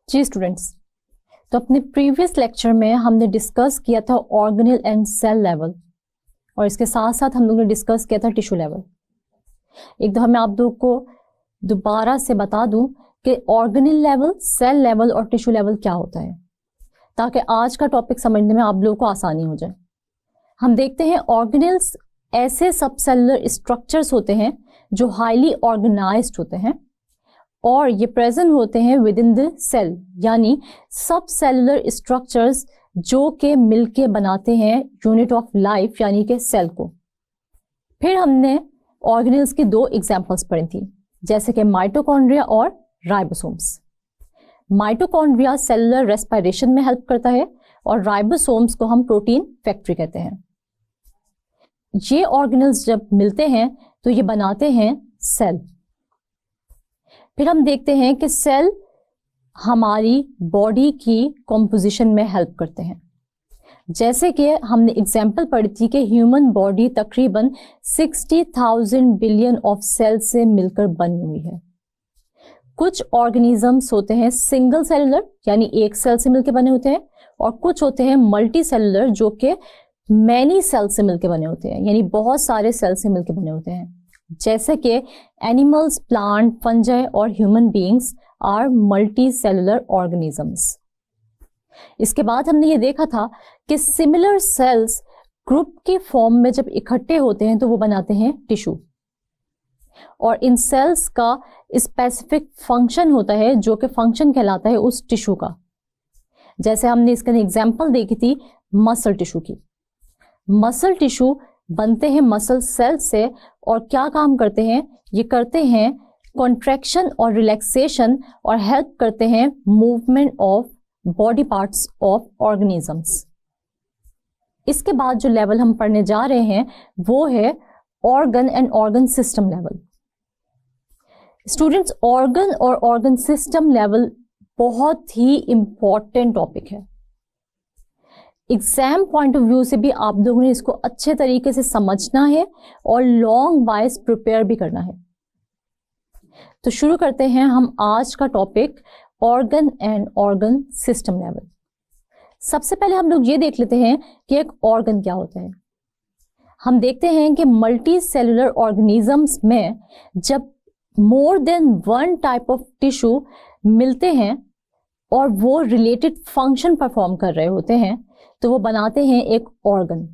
जी students, तो अपने previous lecture में हमने डिस्कस किया था ऑर्गेनेल एंड सेल लेवल और इसके साथ साथ हम लोगों ने डिस्कस किया था टिश्यू लेवल। एक दफ़ा मैं आप लोगों को दोबारा से बता दूं कि ऑर्गेनेल लेवल, सेल लेवल और टिश्यू लेवल क्या होता है, ताकि आज का टॉपिक समझने में आप लोगों को आसानी हो जाए। हम देखते हैं ऑर्गेनेल्स ऐसे सब सेलुलर स्ट्रक्चर्स होते हैं जो हाईली ऑर्गेनाइज्ड होते हैं और ये प्रेजेंट होते हैं विद इन द सेल, यानी सब सेलुलर स्ट्रक्चर्स जो के मिलके बनाते हैं यूनिट ऑफ लाइफ यानी कि सेल को। फिर हमने ऑर्गेनेल्स की दो एग्जांपल्स पढ़ी थी, जैसे कि माइटोकॉन्ड्रिया और राइबोसोम्स। माइटोकॉन्ड्रिया सेलुलर रेस्पिरेशन में हेल्प करता है और राइबोसोम्स को हम प्रोटीन फैक्ट्री कहते हैं। ये ऑर्गेनेल्स जब मिलते हैं तो ये बनाते हैं सेल। फिर हम देखते हैं कि सेल हमारी बॉडी की कॉम्पोजिशन में हेल्प करते हैं, जैसे कि हमने एग्जाम्पल पढ़ी थी कि ह्यूमन बॉडी तकरीबन 60,000 बिलियन ऑफ सेल से मिलकर बनी हुई है। कुछ ऑर्गेनिजम्स होते हैं सिंगल सेलुलर यानी एक सेल से मिलकर बने होते हैं और कुछ होते हैं मल्टी सेलुलर जो कि मैनी सेल से मिलकर बने होते हैं, यानी बहुत सारे सेल से मिलकर बने होते हैं, जैसे कि एनिमल्स, प्लांट, फंजाई और human beings are multi cellular organisms. इसके बाद हमने ये देखा था कि सिमिलर सेल्स ग्रुप के फॉर्म में जब इकट्ठे होते हैं तो वो बनाते हैं टिश्यू और इन सेल्स का स्पेसिफिक फंक्शन होता है जो कि फंक्शन कहलाता है उस टिश्यू का। जैसे हमने इसका एग्जांपल देखी थी मसल टिश्यू की। मसल टिश्यू बनते हैं मसल सेल से और क्या काम करते हैं? ये करते हैं कॉन्ट्रैक्शन और रिलैक्सेशन और हेल्प करते हैं movement of body parts of organisms. इसके बाद जो लेवल हम पढ़ने जा रहे हैं वो है organ and organ system level. Students, organ और ऑर्गन सिस्टम लेवल बहुत ही इंपॉर्टेंट टॉपिक है। एग्जाम पॉइंट ऑफ व्यू से भी आप लोगों ने इसको अच्छे तरीके से समझना है और लॉन्ग वाइज प्रिपेयर भी करना है। तो शुरू करते हैं हम आज का topic organ and organ system level. सबसे पहले हम लोग ये देख लेते हैं कि एक ऑर्गन क्या होता है। हम देखते हैं कि मल्टी सेलुलर ऑर्गेनिजम्स में जब मोर than one type of tissue मिलते हैं और वो रिलेटेड फंक्शन परफॉर्म कर रहे होते हैं तो वो बनाते हैं एक ऑर्गन।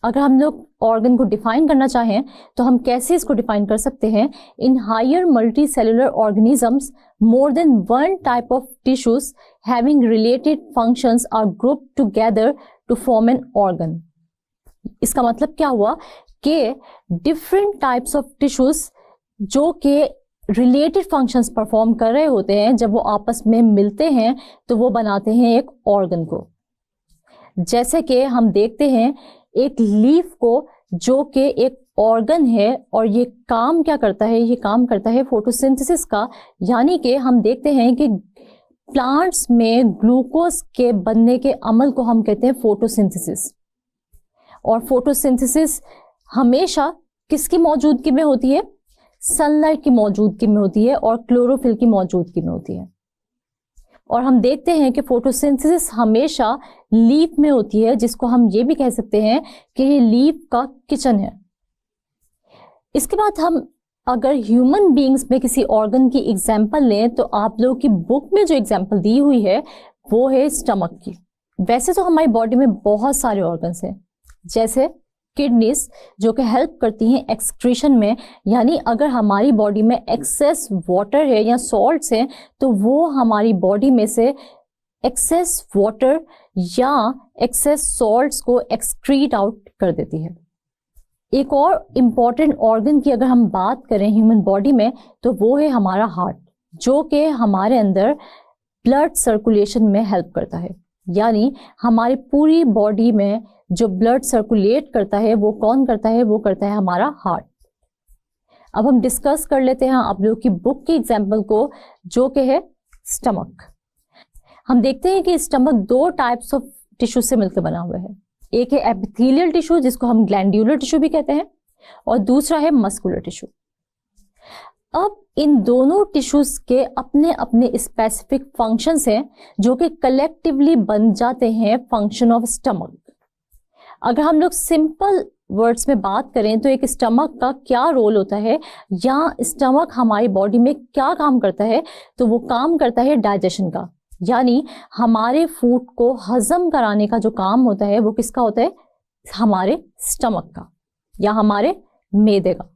अगर हम लोग ऑर्गन को डिफाइन करना चाहें तो हम कैसे इसको डिफाइन कर सकते हैं? In higher multi cellular organisms more than one type of tissues having related functions are group together to form an organ. इसका मतलब क्या हुआ कि डिफरेंट टाइप्स ऑफ टिश्यूज जो कि रिलेटेड फंक्शंस परफॉर्म कर रहे होते हैं, जब वो आपस में मिलते हैं तो वो बनाते हैं एक ऑर्गन को। जैसे कि हम देखते हैं एक लीफ को जो कि एक ऑर्गन है और ये काम क्या करता है? ये काम करता है फोटोसिंथेसिस का, यानी कि हम देखते हैं कि प्लांट्स में ग्लूकोज के बनने के अमल को हम कहते हैं फोटोसिंथेसिस। और फोटोसिंथेसिस हमेशा किसकी मौजूदगी में होती है? सनलाइट की मौजूदगी में होती है और क्लोरोफिल की मौजूदगी में होती है। और हम देखते हैं कि फोटोसिंथेसिस हमेशा लीफ में होती है, जिसको हम ये भी कह सकते हैं कि ये लीफ का किचन है। इसके बाद हम अगर ह्यूमन बीइंग्स में किसी ऑर्गन की एग्जांपल लें तो आप लोगों की बुक में जो एग्जांपल दी हुई है वो है स्टमक की। वैसे तो हमारी बॉडी में बहुत सारे ऑर्गन्स हैं, जैसे किडनीज जो कि हेल्प करती हैं एक्सक्रीशन में, यानी अगर हमारी बॉडी में एक्सेस वाटर है या सॉल्ट्स हैं तो वो हमारी बॉडी में से एक्सेस वाटर या एक्सेस सॉल्ट्स को एक्सक्रीट आउट कर देती है। एक और इम्पॉर्टेंट ऑर्गन की अगर हम बात करें ह्यूमन बॉडी में तो वो है हमारा हार्ट, जो कि हमारे अंदर ब्लड सर्कुलेशन में हेल्प करता है। यानी हमारी पूरी बॉडी में जो ब्लड सर्कुलेट करता है वो कौन करता है? वो करता है हमारा हार्ट। अब हम डिस्कस कर लेते हैं आप लोग की बुक की एग्जांपल को, जो कि है स्टमक। हम देखते हैं कि स्टमक दो टाइप्स ऑफ टिश्यू से मिलकर बना हुआ है। एक है एपिथेलियल टिश्यू जिसको हम ग्लैंड्यूलर टिश्यू भी कहते हैं और दूसरा है मस्कुलर टिश्यू। अब इन दोनों टिश्यूज के अपने अपने स्पेसिफिक फंक्शंस हैं जो कि कलेक्टिवली बन जाते हैं फंक्शन ऑफ स्टमक। अगर हम लोग सिंपल वर्ड्स में बात करें तो एक स्टमक का क्या रोल होता है या स्टमक हमारी बॉडी में क्या काम करता है, तो वो काम करता है डाइजेशन का, यानी हमारे फूड को हजम कराने का जो काम होता है वो किसका होता है, हमारे स्टमक का या हमारे मैदे का।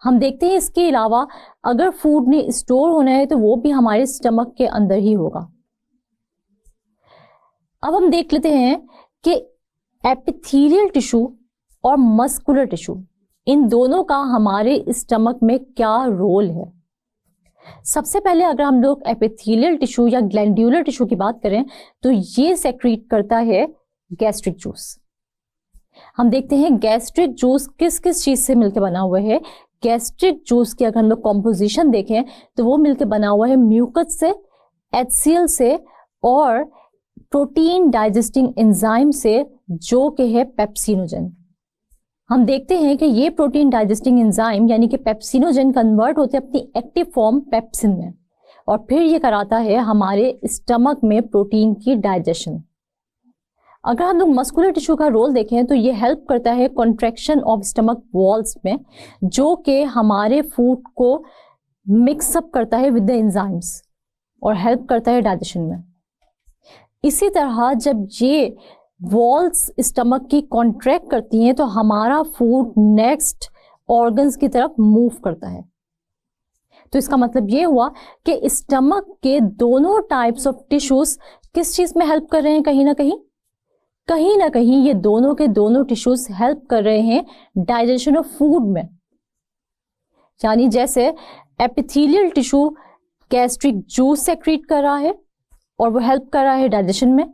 हम देखते हैं इसके अलावा अगर फूड ने स्टोर होना है तो वो भी हमारे स्टमक के अंदर ही होगा। अब हम देख लेते हैं कि एपिथेलियल टिश्यू और मस्कुलर टिश्यू, इन दोनों का हमारे स्टमक में क्या रोल है। सबसे पहले अगर हम लोग एपिथेलियल टिश्यू या ग्लैंड्यूलर टिश्यू की बात करें तो ये सेक्रीट करता है गैस्ट्रिक जूस। हम देखते हैं गैस्ट्रिक जूस किस किस चीज से मिलकर बना हुआ है। गैस्ट्रिक जूस की अगर हम लोग कॉम्पोजिशन देखें तो वो मिलकर बना हुआ है म्यूकस से, HCl से और प्रोटीन डाइजेस्टिंग एंजाइम से जो कि है पेप्सिनोजन। हम देखते हैं कि ये प्रोटीन डाइजेस्टिंग एंजाइम यानी कि पेप्सिनोजन कन्वर्ट होते हैं अपनी एक्टिव फॉर्म पेप्सिन में और फिर ये कराता है हमारे स्टमक में प्रोटीन की डाइजेशन। अगर हम लोग मस्कुलर टिश्यू का रोल देखें तो ये हेल्प करता है कॉन्ट्रैक्शन ऑफ स्टमक वॉल्स में, जो कि हमारे फूड को मिक्सअप करता है विद द एंजाइम्स और हेल्प करता है डाइजेशन में। इसी तरह जब ये वॉल्स स्टमक की कॉन्ट्रैक्ट करती हैं तो हमारा फूड नेक्स्ट ऑर्गन्स की तरफ मूव करता है। तो इसका मतलब ये हुआ कि स्टमक के दोनों टाइप्स ऑफ टिश्यूज किस चीज में हेल्प कर रहे हैं, कहीं ना कहीं ये दोनों के दोनों टिश्यूज हेल्प कर रहे हैं डाइजेशन ऑफ फूड में। यानी जैसे epithelial tissue gastric juice secrete कर रहा है और वो हेल्प कर रहा है डाइजेशन में,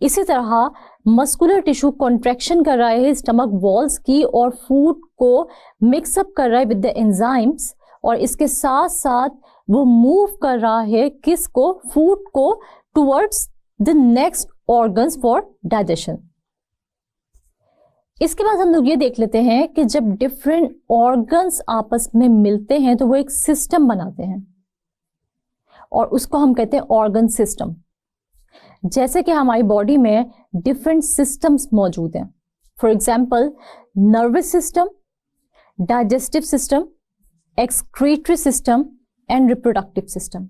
इसी तरह मस्कुलर टिश्यू कॉन्ट्रैक्शन कर रहा है स्टमक वॉल्स की और फूड को मिक्सअप कर रहा है विद द एंजाइम्स और इसके साथ साथ वो मूव कर रहा है किसको, फूड को towards the next organs for digestion. इसके बाद हम लोग ये देख लेते हैं कि जब डिफरेंट ऑर्गन्स आपस में मिलते हैं तो वो एक सिस्टम बनाते हैं और उसको हम कहते हैं ऑर्गन सिस्टम। जैसे कि हमारी बॉडी में डिफरेंट सिस्टम्स मौजूद हैं, for example nervous system, digestive system, excretory system and reproductive system.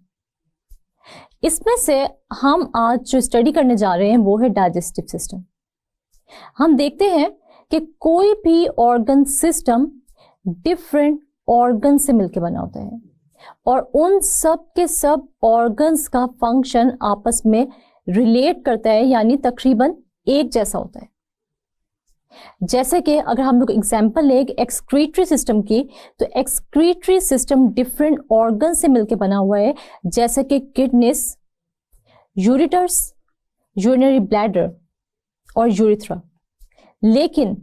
इसमें से हम आज जो स्टडी करने जा रहे हैं वो है डाइजेस्टिव सिस्टम। हम देखते हैं कि कोई भी ऑर्गन सिस्टम डिफरेंट ऑर्गन से मिलकर बना होता है और उन सब के सब ऑर्गन्स का फंक्शन आपस में रिलेट करता है, यानी तकरीबन एक जैसा होता है। जैसे कि अगर हम लोग एग्जाम्पल लें एक्सक्रीटरी सिस्टम की, तो एक्सक्रीटरी सिस्टम डिफरेंट ऑर्गन से मिलकर बना हुआ है, जैसे कि किडनीज, यूरेटर्स, यूरिनरी ब्लैडर और यूरिथ्रा। लेकिन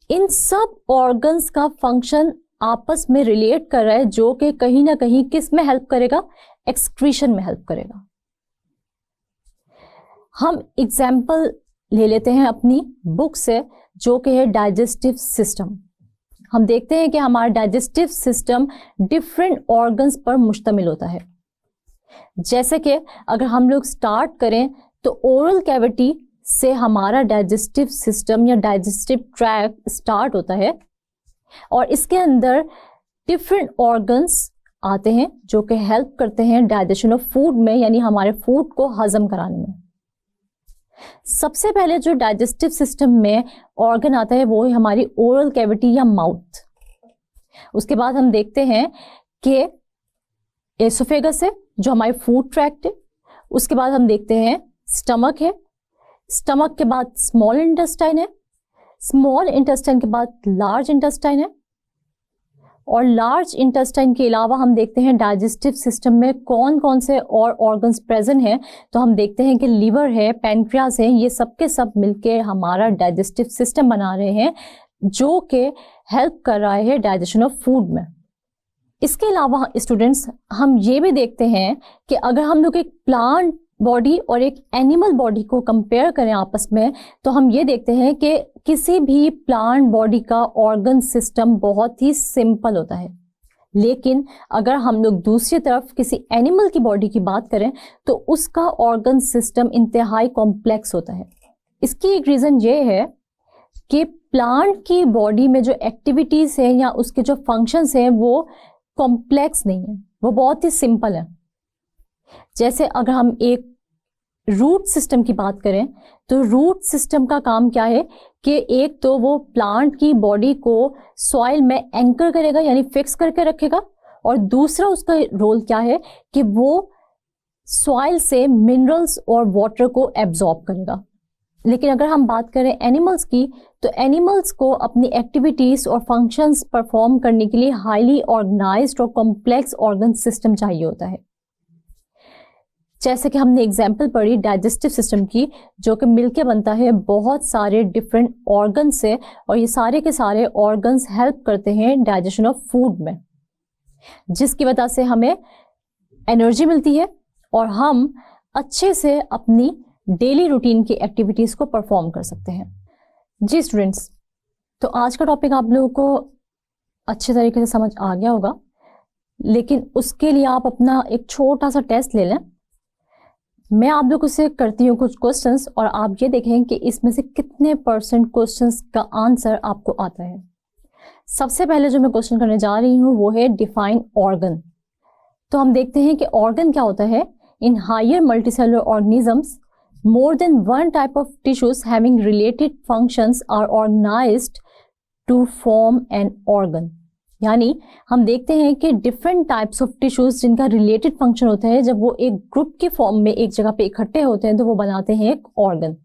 इन सब ऑर्गन्स का फंक्शन आपस में रिलेट कर रहा है, जो कि कहीं ना कहीं किस में हेल्प करेगा, एक्सक्रीशन में हेल्प करेगा। हम एग्जाम्पल ले लेते हैं अपनी बुक से, जो कि है डाइजेस्टिव सिस्टम। हम देखते हैं कि हमारा डाइजेस्टिव सिस्टम डिफरेंट ऑर्गन्स पर मुश्तमिल होता है। जैसे कि अगर हम लोग स्टार्ट करें तो ओरल कैविटी से हमारा डाइजेस्टिव सिस्टम या डाइजेस्टिव ट्रैक्ट स्टार्ट होता है और इसके अंदर डिफरेंट ऑर्गन्स आते हैं जो कि हेल्प करते हैं डाइजेशन ऑफ फूड में, यानी हमारे फूड को हजम कराने में। सबसे पहले जो डाइजेस्टिव सिस्टम में ऑर्गन आता है वो है हमारी ओरल कैविटी या माउथ। उसके बाद हम देखते हैं कि एसोफेगस है जो हमारी फूड ट्रैक्ट है। उसके बाद हम देखते हैं स्टमक है, स्टमक के बाद स्मॉल इंटेस्टाइन है, स्मॉल इंटेस्टाइन के बाद लार्ज इंटेस्टाइन है और लार्ज इंटेस्टाइन के अलावा हम देखते हैं डाइजेस्टिव सिस्टम में कौन कौन से और ऑर्गन्स प्रेजेंट हैं। तो हम देखते हैं कि लीवर है, पैनक्रियास है, ये सब के सब मिलके हमारा डाइजेस्टिव सिस्टम बना रहे हैं जो कि हेल्प कर रहा है डाइजेशन ऑफ फूड में। इसके अलावा स्टूडेंट्स हम ये भी देखते हैं कि अगर हम लोग एक प्लांट बॉडी और एक एनिमल बॉडी को कंपेयर करें आपस में, तो हम ये देखते हैं कि किसी भी प्लांट बॉडी का ऑर्गन सिस्टम बहुत ही सिंपल होता है, लेकिन अगर हम लोग दूसरी तरफ किसी एनिमल की बॉडी की बात करें तो उसका ऑर्गन सिस्टम इंतहाई कॉम्प्लेक्स होता है। इसकी एक रीज़न ये है कि प्लांट की बॉडी में जो एक्टिविटीज़ हैं या उसके जो फंक्शंस हैं वो कॉम्प्लेक्स नहीं है, वो बहुत ही सिंपल है। जैसे अगर हम एक रूट सिस्टम की बात करें तो रूट सिस्टम का काम क्या है कि एक तो वो प्लांट की बॉडी को सॉइल में एंकर करेगा यानी फिक्स करके रखेगा, और दूसरा उसका रोल क्या है कि वो सॉइल से मिनरल्स और वाटर को एब्जॉर्ब करेगा। लेकिन अगर हम बात करें एनिमल्स की तो एनिमल्स को अपनी एक्टिविटीज और फंक्शंस परफॉर्म करने के लिए हाईली ऑर्गेनाइज्ड और कॉम्प्लेक्स ऑर्गन सिस्टम चाहिए होता है। जैसे कि हमने एग्जाम्पल पढ़ी डाइजेस्टिव सिस्टम की, जो कि मिलके बनता है बहुत सारे डिफरेंट ऑर्गन से, और ये सारे के सारे ऑर्गन्स हेल्प करते हैं डाइजेशन ऑफ फूड में, जिसकी वजह से हमें एनर्जी मिलती है और हम अच्छे से अपनी डेली रूटीन की एक्टिविटीज को परफॉर्म कर सकते हैं। जी स्टूडेंट्स, तो आज का टॉपिक आप लोगों को अच्छे तरीके से समझ आ गया होगा, लेकिन उसके लिए आप अपना एक छोटा सा टेस्ट ले लें। मैं आप लोगों से करती हूँ कुछ क्वेश्चंस और आप ये देखें कि इसमें से कितने % क्वेश्चंस का आंसर आपको आता है। सबसे पहले जो मैं क्वेश्चन करने जा रही हूँ वो है डिफाइन ऑर्गन। तो हम देखते हैं कि ऑर्गन क्या होता है। In higher multicellular organisms more than one type of tissues having related functions are organized to form an organ। यानी हम देखते हैं कि डिफरेंट टाइप्स ऑफ टिश्यूज जिनका रिलेटेड फंक्शन होता है, जब वो एक ग्रुप के फॉर्म में एक जगह पे इकट्ठे होते हैं तो वो बनाते हैं एक ऑर्गन।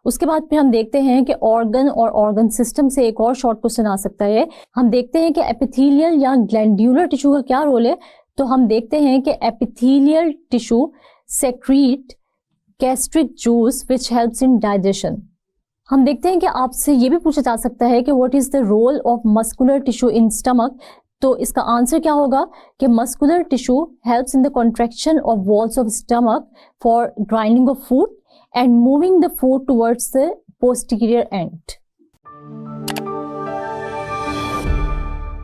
उसके बाद फिर हम देखते हैं कि ऑर्गन और ऑर्गन सिस्टम से एक और शॉर्ट क्वेश्चन आ सकता है। हम देखते हैं कि एपिथेलियल या ग्लैंड्यूलर टिश्यू का क्या रोल है। तो हम देखते हैं कि epithelial tissue secrete gastric juice which helps in digestion. हम देखते हैं कि आपसे ये भी पूछा जा सकता है कि what is the role of muscular tissue in stomach. तो इसका आंसर क्या होगा कि muscular tissue helps in the contraction of walls of stomach for grinding of food and moving the food towards the posterior and.